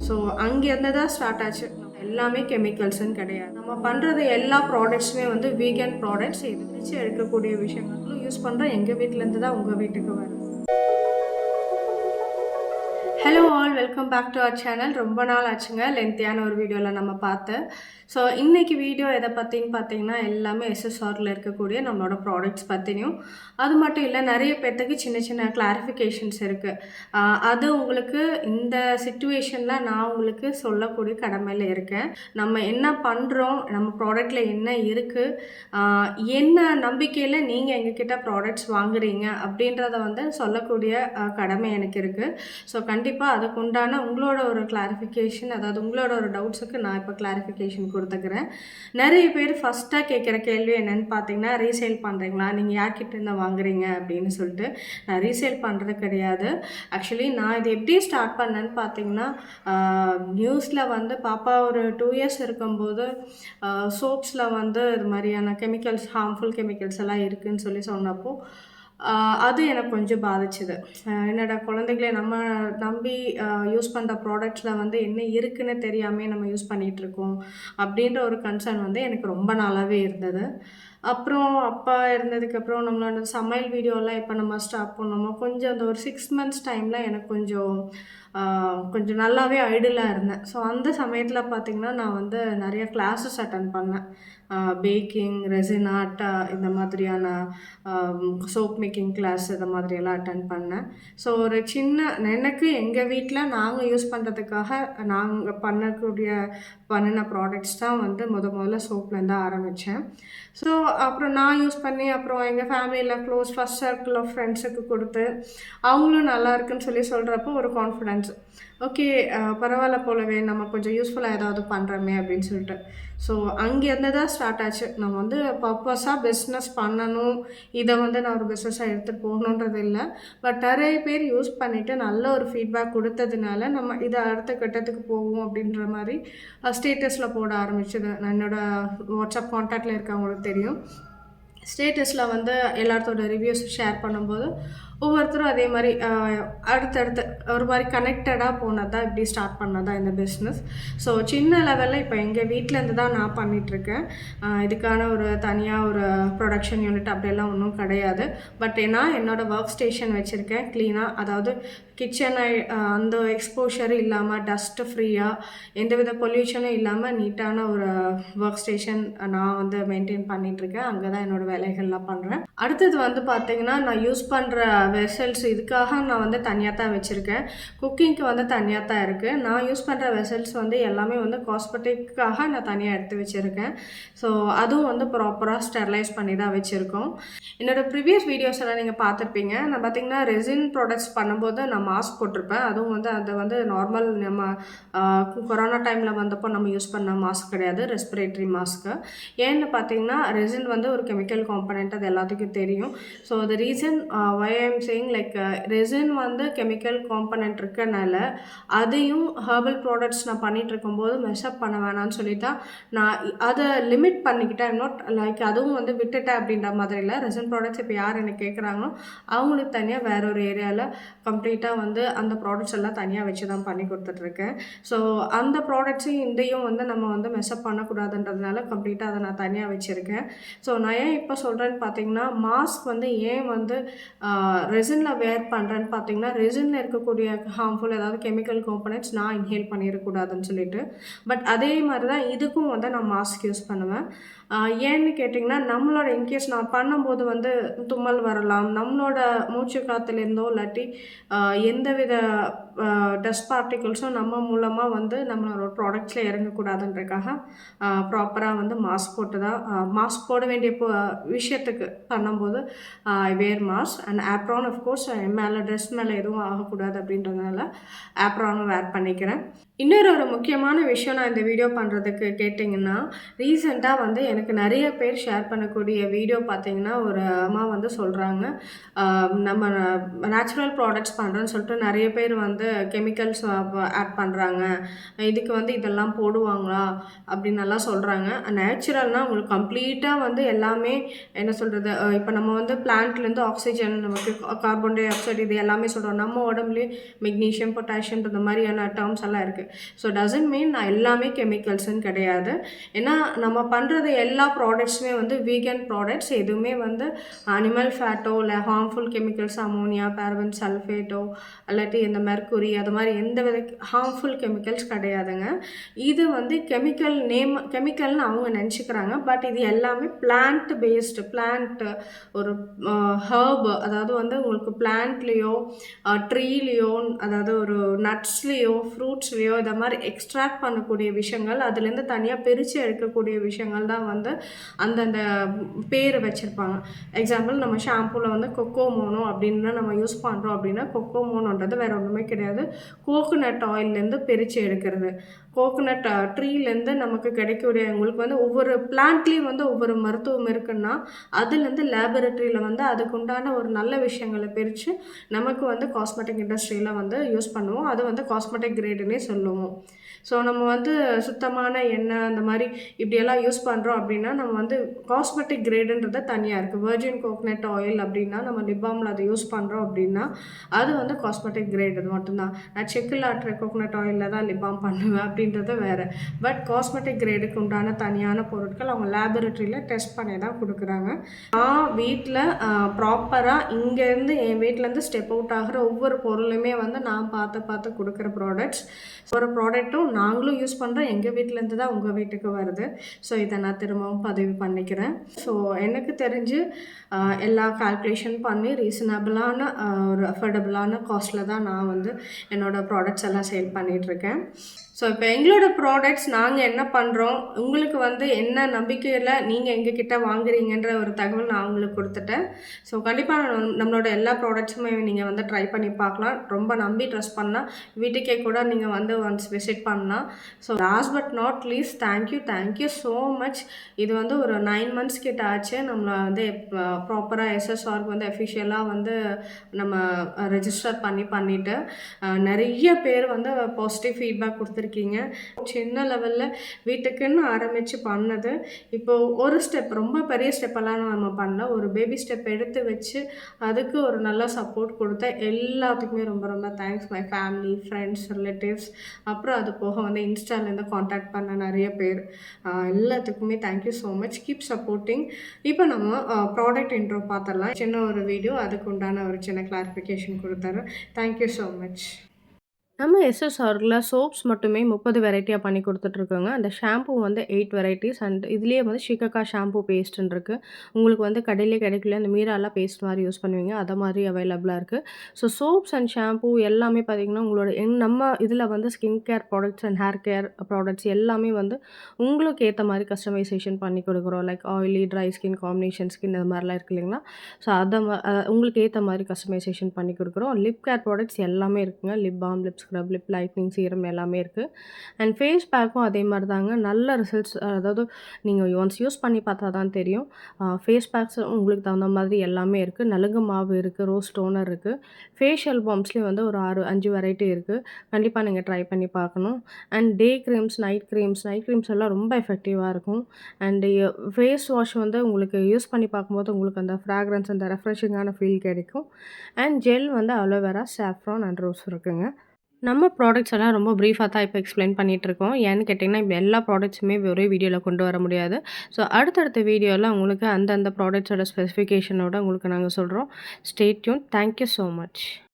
So அங்கேருந்து தான் start ஆச்சு. எல்லாமே கெமிக்கல்ஸ்ன்னு கிடையாது. நம்ம பண்ணுறது எல்லா ப்ராடக்ட்ஸுமே வந்து வீகன் ப்ராடக்ட்ஸ். இது வச்சு எடுக்கக்கூடிய விஷயங்களும் யூஸ் பண்ணுறோம். எங்கள் வீட்டிலேருந்து தான் உங்கள் வீட்டுக்கு வரும். Hello all, welcome back to our channel. ரொம்ப நாள் ஆச்சுங்க லென்த்தியான ஒரு வீடியோவில் நம்ம பார்த்து. ஸோ இன்றைக்கி வீடியோ எதை பற்றின்னு பார்த்தீங்கன்னா எல்லாமே எஸ்எஸ்ஆரில் இருக்கக்கூடிய நம்மளோட ப்ராடக்ட்ஸ் பற்றினியும், அது மட்டும் இல்லை நிறைய பேர்த்துக்கு சின்ன சின்ன கிளாரிஃபிகேஷன்ஸ் இருக்குது. அது உங்களுக்கு இந்த சிச்சுவேஷனில் நான் உங்களுக்கு சொல்லக்கூடிய கடமையில் இருக்கேன். நம்ம என்ன பண்ணுறோம், நம்ம ப்ராடக்டில் என்ன இருக்குது, என்ன நம்பிக்கையில் நீங்கள் எங்ககிட்ட ப்ராடக்ட்ஸ் வாங்குறீங்க அப்படின்றத வந்து சொல்லக்கூடிய கடமை எனக்கு இருக்குது. ஸோ கண்டிப்பாக அதுக்கு உண்டான உங்களோட ஒரு கிளாரிஃபிகேஷன், அதாவது உங்களோட ஒரு டவுட்ஸுக்கு நான் இப்போ கிளாரிஃபிகேஷன் கொடுத்துக்கிறேன். நிறைய பேர் ஃபஸ்ட்டாக கேட்குற கேள்வி என்னென்னு பார்த்தீங்கன்னா, ரீசேல் பண்ணுறீங்களா, நீங்கள் யார்கிட்டேருந்து வாங்குறீங்க அப்படின்னு சொல்லிட்டு. நான் ரீசேல் பண்ணுறது கிடையாது. ஆக்சுவலி நான் இது எப்படி ஸ்டார்ட் பண்ணேன்னு பார்த்தீங்கன்னா, நியூஸில் வந்து பாப்பா ஒரு 2 இயர்ஸ் இருக்கும்போது சோப்ஸில் வந்து இது மாதிரியான கெமிக்கல்ஸ், ஹார்ம்ஃபுல் கெமிக்கல்ஸ் எல்லாம் இருக்குதுன்னு சொல்லி சொன்னப்போ அது எனக்கு கொஞ்சம் பாதிச்சுது. என்னடா குழந்தைகளே நம்ம நம்பி யூஸ் பண்ணுற ப்ராடக்ட்ஸில் வந்து என்ன இருக்குன்னு தெரியாமே நம்ம யூஸ் பண்ணிகிட்ருக்கோம் அப்படின்ற ஒரு கன்சர்ன் வந்து எனக்கு ரொம்ப நாளாகவே இருந்தது. அப்புறம் அப்பா இருந்ததுக்கப்புறம் நம்மளோட சமையல் வீடியோலாம் எப்போ நம்ம ஸ்டார்ட் பண்ணோமோ கொஞ்சம் அந்த ஒரு 6 மந்த்ஸ் டைமில் எனக்கு கொஞ்சம் நல்லாவே ஐடியலாக இருந்தேன். ஸோ அந்த சமயத்தில் பார்த்திங்கன்னா நான் வந்து நிறைய கிளாஸஸ் அட்டன் பண்ணேன். பேக்கிங், ரெசின் ஆர்ட், இந்த மாதிரியான சோப் மேக்கிங் கிளாஸ் இந்த மாதிரியெல்லாம் அட்டன் பண்ணேன். ஸோ ஒரு எனக்கு எங்கள் வீட்டில் நாங்கள் யூஸ் பண்ணுறதுக்காக நாங்கள் பண்ணின ப்ராடக்ட்ஸ் தான் வந்து முதல்ல சோப்லேருந்து ஆரம்பித்தேன். ஸோ அப்புறம் நான் யூஸ் பண்ணி அப்புறம் எங்கள் ஃபேமிலியில் ஃபஸ்ட் சர்க்கிள் ஆஃப் ஃப்ரெண்ட்ஸுக்கு கொடுத்து அவங்களும் நல்லா இருக்குன்னு சொல்லி சொல்கிறப்போ ஒரு கான்ஃபிடென்ஸ், ஓகே பரவாயில்ல போலவே நம்ம கொஞ்சம் யூஸ்ஃபுல்லாக ஏதாவது பண்ணுறோமே அப்படின்னு சொல்லிட்டு. ஸோ அங்கேருந்து தான் ஸ்டார்ட் ஆச்சு. நம்ம வந்து பர்பஸாக பிஸ்னஸ் பண்ணணும், இதை வந்து நான் ஒரு பிஸ்னஸாக எடுத்துகிட்டு போகணுன்றது இல்லை. பட் நிறைய பேர் யூஸ் பண்ணிவிட்டு நல்ல ஒரு ஃபீட்பேக் கொடுத்ததுனால நம்ம இதை அடுத்த கட்டத்துக்கு போவோம் அப்படின்ற மாதிரி ஸ்டேட்டஸில் போட ஆரம்பிச்சது. நான் என்னோடய வாட்ஸ்அப் கான்டாக்டில் இருக்கவங்களுக்கு தெரியும். ஸ்டேட்டஸில் வந்து எல்லாத்தோட ரிவ்யூஸ் ஷேர் பண்ணும்போது ஒவ்வொருத்தரும் அதே மாதிரி அடுத்தடுத்து ஒரு மாதிரி கனெக்டடாக போனது தான், இப்படி ஸ்டார்ட் பண்ணது தான் இந்த பிஸ்னஸ். ஸோ சின்ன லெவலில் இப்போ எங்கள் வீட்டிலேருந்து தான் நான் பண்ணிகிட்ருக்கேன். இதுக்கான ஒரு தனியாக ஒரு ப்ரொடக்ஷன் யூனிட் அப்படியெல்லாம் ஒன்றும் கிடையாது. பட் நான் என்னோடய ஒர்க் ஸ்டேஷன் வச்சுருக்கேன் க்ளீனாக, அதாவது கிச்சனை அந்த எக்ஸ்போஷர் இல்லாமல் டஸ்ட்டு ஃப்ரீயாக எந்தவித பொல்யூஷனும் இல்லாமல் நீட்டான ஒரு ஒர்க் ஸ்டேஷன் நான் வந்து மெயின்டைன் பண்ணிகிட்ருக்கேன். அங்கே தான் என்னோடய வேலைகள்லாம் பண்ணுறேன். அடுத்தது வந்து பார்த்திங்கன்னா, நான் யூஸ் பண்ணுற வெசல்ஸ் இதுக்காக நான் வந்து தனியாக தான் வச்சுருக்கேன். குக்கிங்க்கு வந்து தனியாக தான் இருக்குது. நான் யூஸ் பண்ணுற வெசல்ஸ் வந்து எல்லாமே வந்து காஸ்மெட்டிக்காக நான் தனியாக எடுத்து வச்சுருக்கேன். ஸோ அதுவும் வந்து ப்ராப்பராக ஸ்டெர்லைஸ் பண்ணி தான் வச்சுருக்கோம். என்னோடய ப்ரீவியஸ் வீடியோஸ் எல்லாம் நீங்கள் பார்த்துருப்பீங்க. நான் பார்த்திங்கன்னா ரெசின் ப்ராடக்ட்ஸ் பண்ணும்போது நான் மாஸ்க் போட்டிருப்பேன். அதுவும் வந்து அது வந்து நார்மல் நம்ம கொரோனா டைமில் வந்தப்போ நம்ம யூஸ் பண்ண மாஸ்க் கிடையாது, ரெஸ்பிரேட்டரி மாஸ்க்கு. ஏன்னு பார்த்தீங்கன்னா ரெசின் வந்து ஒரு கெமிக்கல் காம்பனண்ட், அது எல்லாத்துக்கும் தெரியும். So the reason why I am saying like resin வந்து கெமிக்கல் காம்பனண்ட் இருக்கனால அதையும் ஹெர்பல் ப்ராடக்ட்ஸ் நான் பண்ணிகிட்டு இருக்கும்போது மெஷப் பண்ண வேணாம்னு சொல்லி தான் நான் அதை லிமிட் பண்ணிக்கிட்டேன். நாட் லைக் அதுவும் வந்து விட்டுட்டேன் அப்படின்ற மாதிரி இல்லை. ரெசின் ப்ராடக்ட்ஸ் இப்போ யார் எனக்கு கேட்குறாங்களோ அவங்களுக்கு தனியாக வேற ஒரு ஏரியாவில் கம்ப்ளீட்டாக வந்து அந்த ப்ராடக்ட்ஸ் எல்லாம் தனியாக வச்சு தான் பண்ணி கொடுத்துட்ருக்கேன். ஸோ அந்த ப்ராடக்ட்ஸையும் இதையும் வந்து நம்ம வந்து மெஸ்அப் பண்ணக்கூடாதுன்றதுனால கம்ப்ளீட்டாக அதை நான் தனியாக வச்சுருக்கேன். ஸோ நான் ஏன் இப்போ சொல்கிறேன்னு பார்த்தீங்கன்னா, மாஸ்க் வந்து ஏன் வந்து ரெசினில் வேர் பண்ணுறேன்னு பார்த்தீங்கன்னா, ரெசினில் இருக்கக்கூடிய ஹார்ம்ஃபுல் ஏதாவது கெமிக்கல் காம்பனன்ட்ஸ் நான் இன்ஹேல் பண்ணிடக்கூடாதுன்னு சொல்லிட்டு. பட் அதே மாதிரி தான் இதுக்கும் வந்து நான் மாஸ்க் யூஸ் பண்ணுவேன். ஏன்னு கேட்டிங்கன்னா, நம்மளோட இன்கேஸ் நான் பண்ணும்போது வந்து தும்மல் வரலாம், நம்மளோட மூச்சு காற்றுலேருந்தோ இல்லாட்டி எந்தவித டஸ்ட் பார்ட்டிகல்ஸும் நம்ம மூலமாக வந்து நம்மளோட ப்ராடக்ட்ஸில் இறங்கக்கூடாதுன்றக்காக ப்ராப்பராக வந்து மாஸ்க் போட வேண்டிய விஷயத்துக்கு பண்ணும்போது வேர் மாஸ்க் அண்ட் ஆப்ரான். அஃப்கோர்ஸ் மேலே ட்ரெஸ் மேலே எதுவும் ஆகக்கூடாது அப்படின்றதுனால ஆப்ரானும் வேர் பண்ணிக்கிறேன். இன்னொரு முக்கியமான விஷயம் நான் இந்த வீடியோ பண்ணுறதுக்கு கேட்டிங்கன்னா, ரீசெண்டாக வந்து எனக்கு நிறைய பேர் ஷேர் பண்ணக்கூடிய வீடியோ பார்த்தீங்கன்னா, ஒரு அம்மா வந்து சொல்கிறாங்க, நம்ம நேச்சுரல் ப்ராடக்ட்ஸ் பண்ணுறேன்னு சொல்லிட்டு நிறைய பேர் வந்து கெமிக்கல்ஸ் ஆட் பண்ணுறாங்க, இதுக்கு வந்து இதெல்லாம் போடுவாங்களா அப்படின்னு நல்லா சொல்கிறாங்க. நேச்சுரல்னால் உங்களுக்கு கம்ப்ளீட்டாக வந்து எல்லாமே என்ன சொல்கிறது, இப்போ நம்ம வந்து பிளான்ட்லேருந்து ஆக்சிஜன் நமக்கு கார்பன் டை ஆக்சைடு இது எல்லாமே சொல்கிறோம். நம்ம உடம்புலேயே மெக்னீஷியம், பொட்டாசியம் இந்த மாதிரியான டேர்ம்ஸ் எல்லாம் இருக்குது. ஸோ டசன்ட் மீன் நான் எல்லாமே கெமிக்கல்ஸ்ன்னு கிடையாது. ஏன்னா நம்ம பண்ணுறது எல்லா ப்ராடக்ட்ஸுமே வந்து வீகன் ப்ராடக்ட்ஸ். எதுவுமே வந்து அனிமல் ஃபேட்டோ இல்லை ஹார்ம்ஃபுல் கெமிக்கல்ஸ், அமோனியா, பேரபன் சல்ஃபேட்டோ இல்லாட்டி இந்த மெர்க்குரி அது மாதிரி எந்த வித ஹார்ம்ஃபுல் கெமிக்கல்ஸ் கிடையாதுங்க. இது வந்து கெமிக்கல்னு அவங்க நினச்சிக்கிறாங்க. பட் இது எல்லாமே பிளான்ட் பேஸ்டு, ஒரு ஹர்ப், அதாவது வந்து உங்களுக்கு பிளான்ட்லேயோ ட்ரீலேயோ அதாவது ஒரு நட்ஸ்லேயோ ஃப்ரூட்ஸ்லேயோ இதை மாதிரி எக்ஸ்ட்ராக்ட் பண்ணக்கூடிய விஷயங்கள், அதுலேருந்து தனியாக பிரித்து எடுக்கக்கூடிய விஷயங்கள் தான் வந்து அந்தந்த பேர் வச்சுருப்பாங்க. எக்ஸாம்பிள் நம்ம ஷாம்பூவில் வந்து கொக்கோமோனோ அப்படின்னு நம்ம யூஸ் பண்ணுறோம் அப்படின்னா கொக்கோமோனோன்றது வேறு ஒன்றுமே கிடையாது, கோகோனட் ஆயிலேருந்து பிரித்து எடுக்கிறது. கோகோனட் ட்ரீலேருந்து நமக்கு கிடைக்கக்கூடிய உங்களுக்கு வந்து ஒவ்வொரு பிளான்ட்லேயும் வந்து ஒவ்வொரு மருத்துவம் இருக்குன்னா அதுலேருந்து லேபரட்டரியில் வந்து அதுக்கு உண்டான ஒரு நல்ல விஷயங்களை பிரித்து நமக்கு வந்து காஸ்மெட்டிக் இண்டஸ்ட்ரியில் வந்து யூஸ் பண்ணுவோம். அது வந்து காஸ்மெட்டிக் கிரேடுன்னே சொல்லுவோம். ஸோ நம்ம வந்து சுத்தமான எண்ணெய் அந்த மாதிரி இப்படியெல்லாம் யூஸ் பண்ணுறோம் அப்படின்னா நம்ம வந்து காஸ்மெட்டிக் கிரேடுன்றது தனியாக இருக்குது. வெர்ஜின் கோகோனட் ஆயில் அப்படின்னா நம்ம லிப் பாமில் அதை யூஸ் பண்ணுறோம் அப்படின்னா அது வந்து காஸ்மெட்டிக் கிரேட். அது மட்டும்தான். நான் செக்கில் ஆட்டுற கோகோனட் ஆயிலில் தான் லிப் பாம் பண்ணுவேன் அப்படின்றது வேறு. பட் காஸ்மெட்டிக் கிரேடுக்கு உண்டான தனியான பொருட்கள் அவங்க லேபரட்டரியில் டெஸ்ட் பண்ணி தான் கொடுக்குறாங்க. நான் வீட்டில் ப்ராப்பராக இங்கேருந்து என் வீட்டிலேருந்து ஸ்டெப் அவுட் ஆகிற ஒவ்வொரு பொருளுமே வந்து நான் பார்த்து கொடுக்குற ப்ராடக்ட்ஸ். ஒரு ப்ராடக்ட்டும் நாங்களும் யூஸ் பண்ணுறோம், எங்கள் வீட்டிலேருந்து தான் உங்கள் வீட்டுக்கு வருது. ஸோ இதை நான் திரும்பவும் பதிவு பண்ணிக்கிறேன். ஸோ எனக்கு தெரிஞ்சு எல்லா கால்குலேஷன் பண்ணி ரீசனபிளான ஒரு அஃபோர்டபுளான காஸ்ட்டில் தான் நான் வந்து என்னோடய ப்ராடக்ட்ஸ் எல்லாம் சேல் பண்ணிகிட்ருக்கேன். ஸோ இப்போ எங்களோட ப்ராடக்ட்ஸ் நாங்கள் என்ன பண்ணுறோம், உங்களுக்கு வந்து என்ன நம்பிக்கையில் நீங்கள் எங்ககிட்ட வாங்குறீங்கன்ற ஒரு தகவல் நான் உங்களுக்கு கொடுத்துட்டேன். ஸோ கண்டிப்பாக நம்மளோட எல்லா ப்ராடக்ட்ஸுமே நீங்கள் வந்து ட்ரை பண்ணி பார்க்கலாம். ரொம்ப நம்பி ட்ரஸ்ட் பண்ணால் வீட்டுக்கே கூட நீங்கள் வந்து ஒன்ஸ் விசிட் பண்ணலாம். So last but not least thank you so much. இது வந்து ஒரு 9 months கிட்ட ஆச்சு நம்மளை வந்து ப்ராப்பராக எஸ்எஸ்ஆருக்கு வந்து அஃபிஷியலாக வந்து நம்ம ரெஜிஸ்டர் பண்ணிவிட்டு நிறைய பேர் வந்து பாசிட்டிவ் ஃபீட்பேக் கொடுத்துருக்கீங்க. சின்ன லெவலில் வீட்டுக்குன்னு ஆரம்பித்து பண்ணது இப்போது ஒரு ஸ்டெப், ரொம்ப பெரிய ஸ்டெப்பெல்லாம் நம்ம பண்ணல, ஒரு பேபி ஸ்டெப் எடுத்து வச்சு அதுக்கு ஒரு நல்ல சப்போர்ட் கொடுத்த எல்லாத்துக்குமே ரொம்ப ரொம்ப thanks. My family, friends, relatives, அப்புறம் அது போக வந்து இன்ஸ்டாலேருந்து காண்டாக்ட் பண்ண நிறைய பேர் எல்லாத்துக்குமே thank you so much. Keep supporting. இப்போ நம்ம ப்ராடக்ட் இன்ட்ரோ பார்த்துடலாம். சின்ன ஒரு வீடியோ, அதுக்கு உண்டான ஒரு சின்ன கிளாரிஃபிகேஷன் கொடுத்துறேன். Thank you so much. நம்ம எஸ்எஸ்ஆரில் சோப்ஸ் மட்டுமே 30 வெரைட்டியாக பண்ணி கொடுத்துட்ருக்கோங்க. அந்த ஷாம்பூ வந்து 8 வெரைட்டிஸ் அண்ட் இதுலேயே வந்து ஷிகக்கா ஷாம்பூ பேஸ்ட்டுன்னு இருக்குது. உங்களுக்கு வந்து கடையிலே கிடைக்கல, அந்த மீராலாம் பேஸ்ட் மாதிரி யூஸ் பண்ணுவீங்க, அதை மாதிரி அவைலபிளாக இருக்குது. ஸோ சோப்ஸ் அண்ட் ஷாம்பூ எல்லாமே பார்த்திங்கன்னா உங்களோட நம்ம இதில் வந்து skin care products and hair care products எல்லாமே வந்து உங்களுக்கு ஏற்ற மாதிரி கஸ்டமைசேஷன் பண்ணி கொடுக்குறோம். Like oily, dry skin, combination skin அது மாதிரிலாம் இருக்குது இல்லைங்களா. ஸோ அதை உங்களுக்கு ஏற்ற மாதிரி கஸ்டமைசேஷன் பண்ணி கொடுக்குறோம். லிப் கேர் ப்ராடக்ட்ஸ் எல்லாமே இருக்குங்க. Lip balm, lip scrub, lip lightning serum எல்லாமே இருக்குது. அண்ட் ஃபேஸ் பேக்கும் அதே மாதிரி தாங்க. நல்ல ரிசல்ட்ஸ், அதாவது நீங்கள் ஒன்ஸ் யூஸ் பண்ணி பார்த்தா தான் தெரியும். ஃபேஸ் பேக்ஸ் உங்களுக்கு தகுந்த மாதிரி எல்லாமே இருக்குது. நலுங்கு மாவு இருக்குது, ரோஸ் டோனர் இருக்குது. ஃபேஷியல் பாம்ஸ்லேயும் வந்து ஒரு 5 வெரைட்டி இருக்குது. கண்டிப்பாக நீங்கள் ட்ரை பண்ணி பார்க்கணும். And day creams, night creams எல்லாம் ரொம்ப எஃபெக்டிவாக இருக்கும். அண்டு ஃபேஸ் வாஷ் வந்து உங்களுக்கு யூஸ் பண்ணி பார்க்கும்போது உங்களுக்கு அந்த ஃப்ராக்ரன்ஸ், அந்த ரெஃப்ரெஷிங்கான ஃபீல் கிடைக்கும். அண்ட் ஜெல் வந்து அலோவேரா, சாஃப்ரான் அண்ட் ரோஸ் இருக்குங்க. நம்ம ப்ராடக்ட்ஸ் எல்லாம் ரொம்ப ப்ரீஃபாக தான் இப்போ எக்ஸ்பிளைன் பண்ணிகிட்ருக்கோம். ஏன்னு கேட்டிங்கன்னா இப்போ எல்லா ப்ராடக்ட்ஸுமே ஒரே வீடியோவில் கொண்டு வர முடியாது. ஸோ அடுத்தடுத்த வீடியோவில் உங்களுக்கு அந்தந்த ப்ராடக்ட்ஸோட ஸ்பெசிஃபிகேஷனோட உங்களுக்கு நாங்கள் சொல்கிறோம். Stay tune. Thank you so much.